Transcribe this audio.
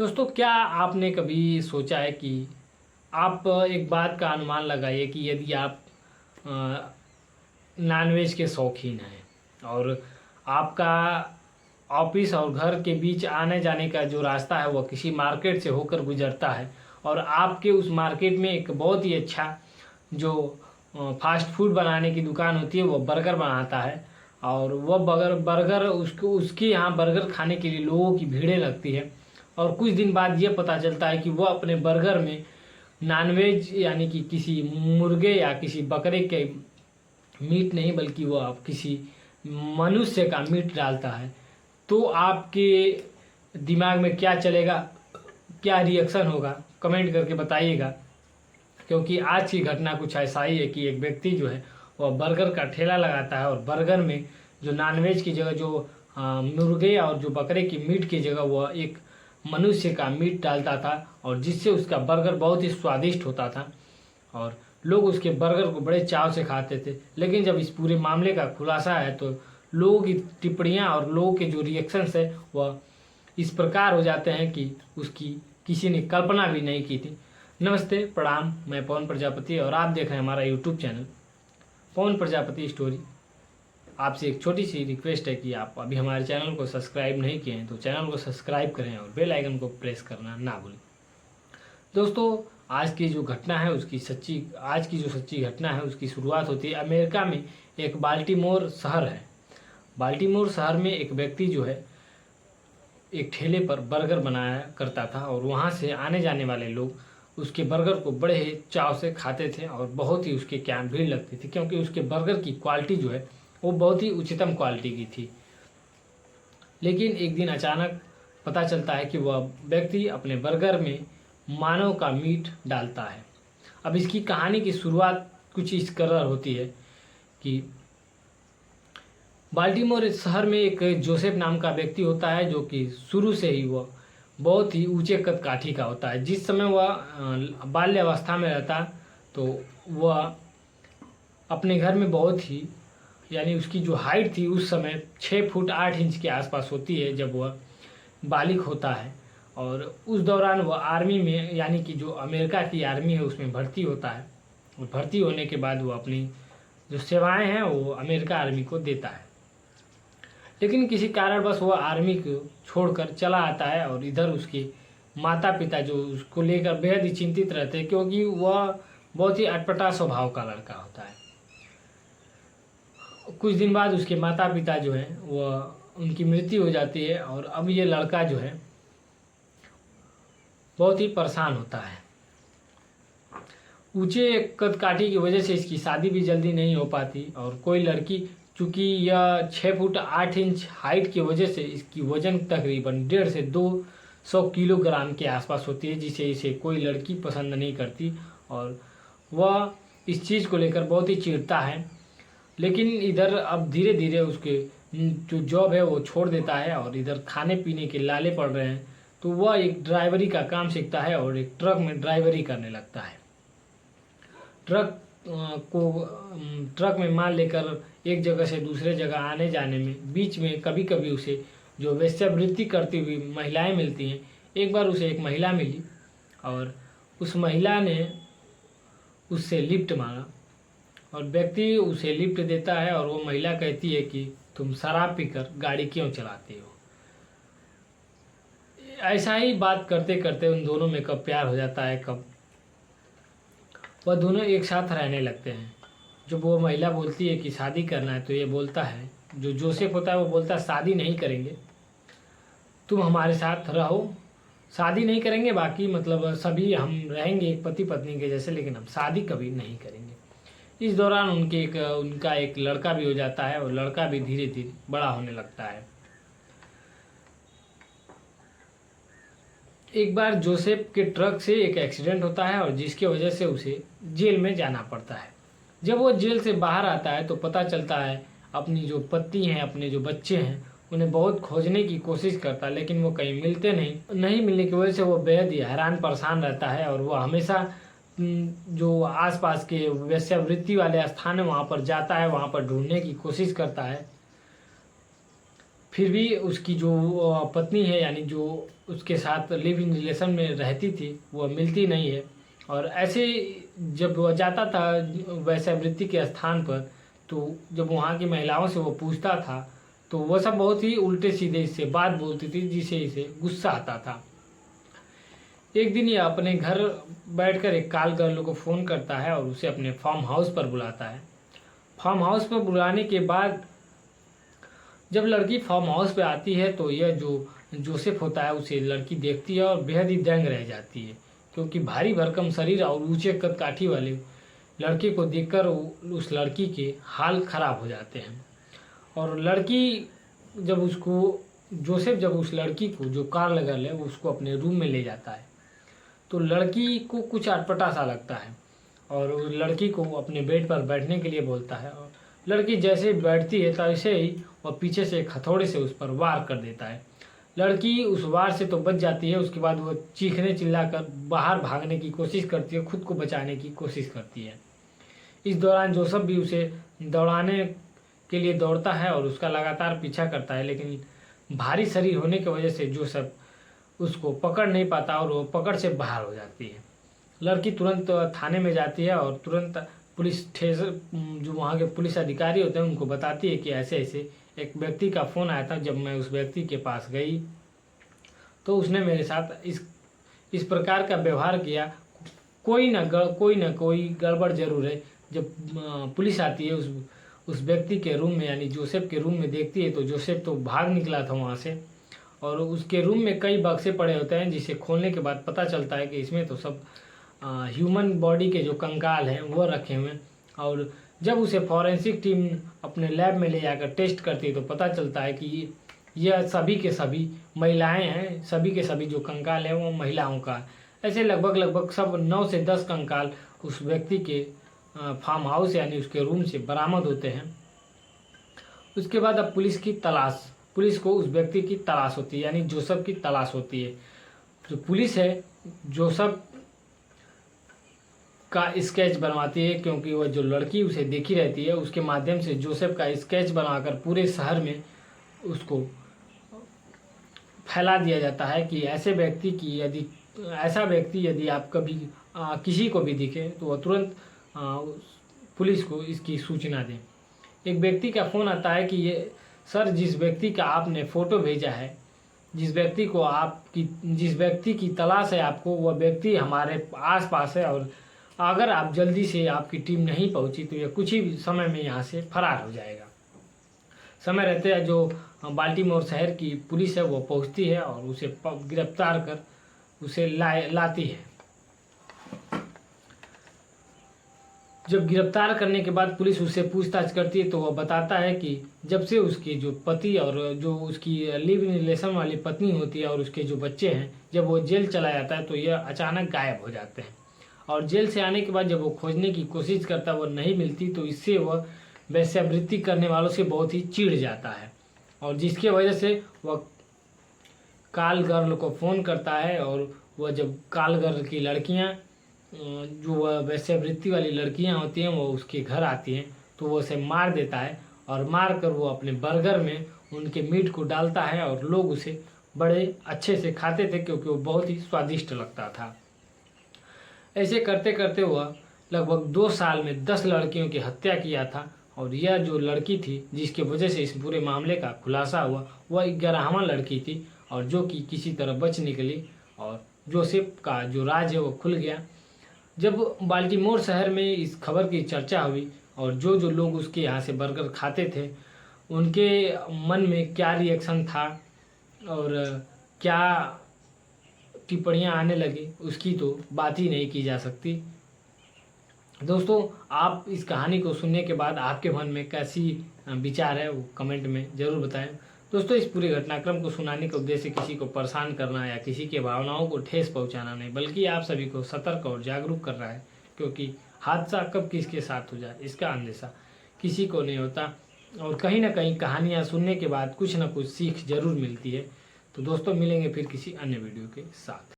दोस्तों, क्या आपने कभी सोचा है कि आप एक बात का अनुमान लगाइए कि यदि आप नॉनवेज के शौकीन हैं और आपका ऑफिस और घर के बीच आने जाने का जो रास्ता है वह किसी मार्केट से होकर गुजरता है और आपके उस मार्केट में एक बहुत ही अच्छा जो फास्ट फूड बनाने की दुकान होती है वह बर्गर बनाता है और वह बर्गर बर्गर उसको उसके यहाँ बर्गर खाने के लिए लोगों की भीड़ें लगती है। और कुछ दिन बाद ये पता चलता है कि वह अपने बर्गर में नॉनवेज यानी कि किसी मुर्गे या किसी बकरे के मीट नहीं बल्कि वह किसी मनुष्य का मीट डालता है। तो आपके दिमाग में क्या चलेगा, क्या रिएक्शन होगा, कमेंट करके बताइएगा। क्योंकि आज की घटना कुछ ऐसा ही है कि एक व्यक्ति जो है वह बर्गर का ठेला लगाता है और बर्गर में जो नॉनवेज की जगह जो मुर्गे और जो बकरे की मीट की जगह वह एक मनुष्य का मीट डालता था और जिससे उसका बर्गर बहुत ही स्वादिष्ट होता था और लोग उसके बर्गर को बड़े चाव से खाते थे। लेकिन जब इस पूरे मामले का खुलासा है तो लोगों की टिप्पणियां और लोगों के जो रिएक्शंस है वह इस प्रकार हो जाते हैं कि उसकी किसी ने कल्पना भी नहीं की थी। नमस्ते, प्रणाम, मैं पवन प्रजापति और आप देख रहे हैं हमारा यूट्यूब चैनल पवन प्रजापति स्टोरी। आपसे एक छोटी सी रिक्वेस्ट है कि आप अभी हमारे चैनल को सब्सक्राइब नहीं किए हैं तो चैनल को सब्सक्राइब करें और बेल आइकन को प्रेस करना ना भूलें। दोस्तों, आज की जो सच्ची घटना है उसकी शुरुआत होती है अमेरिका में। एक बाल्टीमोर शहर है। बाल्टीमोर शहर में एक व्यक्ति जो है एक ठेले पर बर्गर बनाया करता था और वहाँ से आने जाने वाले लोग उसके बर्गर को बड़े ही चाव से खाते थे और बहुत ही उसके क्या भीड़ लगती थी क्योंकि उसके बर्गर की क्वालिटी जो है वो बहुत ही उच्चतम क्वालिटी की थी। लेकिन एक दिन अचानक पता चलता है कि वह व्यक्ति अपने बर्गर में मानव का मीट डालता है। अब इसकी कहानी की शुरुआत कुछ इस कदर होती है कि बाल्टीमोर शहर में एक जोसेफ नाम का व्यक्ति होता है जो कि शुरू से ही वह बहुत ही ऊंचे कद काठी का होता है। जिस समय वह बाल्यावस्था में रहता तो वह अपने घर में बहुत ही यानी उसकी जो हाइट थी उस समय 6 फुट 8 इंच के आसपास होती है जब वह बालिग होता है। और उस दौरान वह आर्मी में यानी कि जो अमेरिका की आर्मी है उसमें भर्ती होता है और भर्ती होने के बाद वो अपनी जो सेवाएं हैं वो अमेरिका आर्मी को देता है। लेकिन किसी कारणवश वह आर्मी को छोड़कर चला आता है और इधर उसके माता पिता जो उसको लेकर बेहद ही चिंतित रहते हैं क्योंकि वह बहुत ही अटपटा स्वभाव का लड़का होता है। कुछ दिन बाद उसके माता पिता जो हैं वह उनकी मृत्यु हो जाती है और अब ये लड़का जो है बहुत ही परेशान होता है। ऊंचे कद काठी की वजह से इसकी शादी भी जल्दी नहीं हो पाती और कोई लड़की, चूँकि यह 6 फुट 8 इंच हाइट की वजह से इसकी वजन तकरीबन 150 से 200 किलोग्राम के आसपास होती है जिसे इसे कोई लड़की पसंद नहीं करती और वह इस चीज़ को लेकर बहुत ही चिढ़ता है। लेकिन इधर अब धीरे धीरे उसके जो जॉब है वो छोड़ देता है और इधर खाने पीने के लाले पड़ रहे हैं तो वह एक ड्राइवरी का काम सीखता है और एक ट्रक में ड्राइवरी करने लगता है। ट्रक में माल लेकर एक जगह से दूसरे जगह आने जाने में बीच में कभी कभी उसे जो वेश्यावृत्ति करती हुई महिलाएं मिलती हैं। एक बार उसे एक महिला मिली और उस महिला ने उससे लिफ्ट मांगा और व्यक्ति उसे लिफ्ट देता है और वो महिला कहती है कि तुम शराब पीकर गाड़ी क्यों चलाते हो। ऐसा ही बात करते करते उन दोनों में कब प्यार हो जाता है, कब वह दोनों एक साथ रहने लगते हैं। जब वो महिला बोलती है कि शादी करना है तो ये बोलता है, जो जोसेफ होता है वो बोलता है शादी नहीं करेंगे, तुम हमारे साथ रहो, शादी नहीं करेंगे, बाकी मतलब सभी हम रहेंगे एक पति पत्नी के जैसे, लेकिन हम शादी कभी नहीं करेंगे। इस दौरान उनका एक लड़का भी हो जाता है और लड़का भी धीरे धीरे बड़ा होने लगता है। एक बार जोसेफ के ट्रक से एक एक्सीडेंट होता है और जिसकी वजह से उसे जेल में जाना पड़ता है। जब वो जेल से बाहर आता है तो पता चलता है अपनी जो पत्नी है, अपने जो बच्चे हैं, उन्हें बहुत खोजने की कोशिश करता है लेकिन वो कहीं मिलते नहीं मिलने की वजह से वो बेहद ही हैरान परेशान रहता है और वो हमेशा जो आसपास के वेश्यावृत्ति वाले स्थान है वहाँ पर जाता है, वहाँ पर ढूंढने की कोशिश करता है। फिर भी उसकी जो पत्नी है, यानी जो उसके साथ लिव इन रिलेशन में रहती थी, वह मिलती नहीं है। और ऐसे जब वह जाता था वैश्यावृत्ति के स्थान पर, तो जब वहाँ की महिलाओं से वो पूछता था तो वह सब बहुत ही उल्टे सीधे इससे बात बोलती थी, जिसे इसे गुस्सा आता था। एक दिन ये अपने घर बैठकर एक कॉल गर्ल को फ़ोन करता है और उसे अपने फार्म हाउस पर बुलाता है। फार्म हाउस पर बुलाने के बाद जब लड़की फार्म हाउस पे आती है तो यह जो जोसेफ होता है उसे लड़की देखती है और बेहद ही दंग रह जाती है, क्योंकि भारी भरकम शरीर और ऊंचे कद काठी वाले लड़के को देखकर उस लड़की के हाल खराब हो जाते हैं। और लड़की जोसेफ जब उस लड़की को, जो कार गर्ल है, वो उसको अपने रूम में ले जाता है, तो लड़की को कुछ अटपटा सा लगता है और उस लड़की को अपने बेड पर बैठने के लिए बोलता है। और लड़की जैसे बैठती है तैसे ही वह पीछे से एक हथौड़े से उस पर वार कर देता है। लड़की उस वार से तो बच जाती है, उसके बाद वह चीखने चिल्लाकर बाहर भागने की कोशिश करती है, खुद को बचाने की कोशिश करती है। इस दौरान जोसेफ भी उसे दौड़ाने के लिए दौड़ता है और उसका लगातार पीछा करता है, लेकिन भारी शरीर होने की वजह से जोसेफ उसको पकड़ नहीं पाता और वो पकड़ से बाहर हो जाती है। लड़की तुरंत थाने में जाती है और तुरंत पुलिस स्टेशन, जो वहाँ के पुलिस अधिकारी होते हैं, उनको बताती है कि ऐसे ऐसे एक व्यक्ति का फ़ोन आया था। जब मैं उस व्यक्ति के पास गई तो उसने मेरे साथ इस प्रकार का व्यवहार किया। कोई ना कोई गड़बड़ जरूर है। जब पुलिस आती है उस व्यक्ति के रूम में, यानी जोसेफ के रूम में देखती है, तो जोसेफ तो भाग निकला था वहाँ से। और उसके रूम में कई बक्से पड़े होते हैं, जिसे खोलने के बाद पता चलता है कि इसमें तो सब ह्यूमन बॉडी के जो कंकाल हैं वो रखे हुए हैं। और जब उसे फॉरेंसिक टीम अपने लैब में ले जाकर टेस्ट करती है तो पता चलता है कि यह सभी के सभी महिलाएं हैं। सभी के सभी जो कंकाल हैं वो महिलाओं का है। ऐसे लगभग सब 9 से 10 कंकाल उस व्यक्ति के फार्म हाउस यानी उसके रूम से बरामद होते हैं। उसके बाद अब पुलिस को उस व्यक्ति की तलाश होती है, यानी जोसेफ की तलाश होती है। जो पुलिस है जोसेफ का स्केच बनवाती है, क्योंकि वह जो लड़की उसे देखी रहती है उसके माध्यम से जोसेफ का स्केच बनाकर पूरे शहर में उसको फैला दिया जाता है कि ऐसा व्यक्ति यदि आप कभी किसी को भी दिखे तो वह तुरंत पुलिस को इसकी सूचना दें। एक व्यक्ति का फ़ोन आता है कि ये सर, जिस व्यक्ति का आपने फ़ोटो भेजा है, जिस व्यक्ति की तलाश है आपको, वह व्यक्ति हमारे आसपास है और अगर आप जल्दी से आपकी टीम नहीं पहुंची तो यह कुछ ही समय में यहाँ से फरार हो जाएगा। समय रहते हैं जो बाल्टीमोर शहर की पुलिस है वो पहुंचती है और उसे गिरफ्तार कर उसे लाती है। जब गिरफ्तार करने के बाद पुलिस उससे पूछताछ करती है तो वह बताता है कि जब से उसके जो पति और जो उसकी लिव इन रिलेशन वाली पत्नी होती है और उसके जो बच्चे हैं, जब वो जेल चला जाता है तो यह अचानक गायब हो जाते हैं। और जेल से आने के बाद जब वो खोजने की कोशिश करता है वो नहीं मिलती, तो इससे वह वैश्यावृत्ति करने वालों से बहुत ही चिढ़ जाता है और जिसकी वजह से वह कॉल गर्ल को फ़ोन करता है। और वह जब कॉल गर्ल की लड़कियां, जो वह वैश्यावृत्ति वाली लड़कियां होती हैं, वो उसके घर आती हैं तो वो उसे मार देता है और मार कर वो अपने बर्गर में उनके मीट को डालता है और लोग उसे बड़े अच्छे से खाते थे, क्योंकि वो बहुत ही स्वादिष्ट लगता था। ऐसे करते करते वह लगभग 2 साल में 10 लड़कियों की हत्या किया था। और यह जो लड़की थी जिसकी वजह से इस पूरे मामले का खुलासा हुआ, वह 11वां लड़की थी और जो कि किसी तरह बच निकली और जोसेफ का जो राज है वो खुल गया। जब बाल्टीमोर शहर में इस खबर की चर्चा हुई और जो लोग उसके यहाँ से बर्गर खाते थे उनके मन में क्या रिएक्शन था और क्या टिप्पणियाँ आने लगी, उसकी तो बात ही नहीं की जा सकती। दोस्तों, आप इस कहानी को सुनने के बाद आपके मन में कैसी विचार है वो कमेंट में ज़रूर बताएं। दोस्तों, इस पूरे घटनाक्रम को सुनाने का उद्देश्य किसी को परेशान करना या किसी के भावनाओं को ठेस पहुंचाना नहीं, बल्कि आप सभी को सतर्क और जागरूक कर रहा है, क्योंकि हादसा कब किसके साथ हो जाए इसका अंदेशा किसी को नहीं होता। और कहीं ना कहीं कहानियाँ सुनने के बाद कुछ ना कुछ सीख जरूर मिलती है। तो दोस्तों, मिलेंगे फिर किसी अन्य वीडियो के साथ।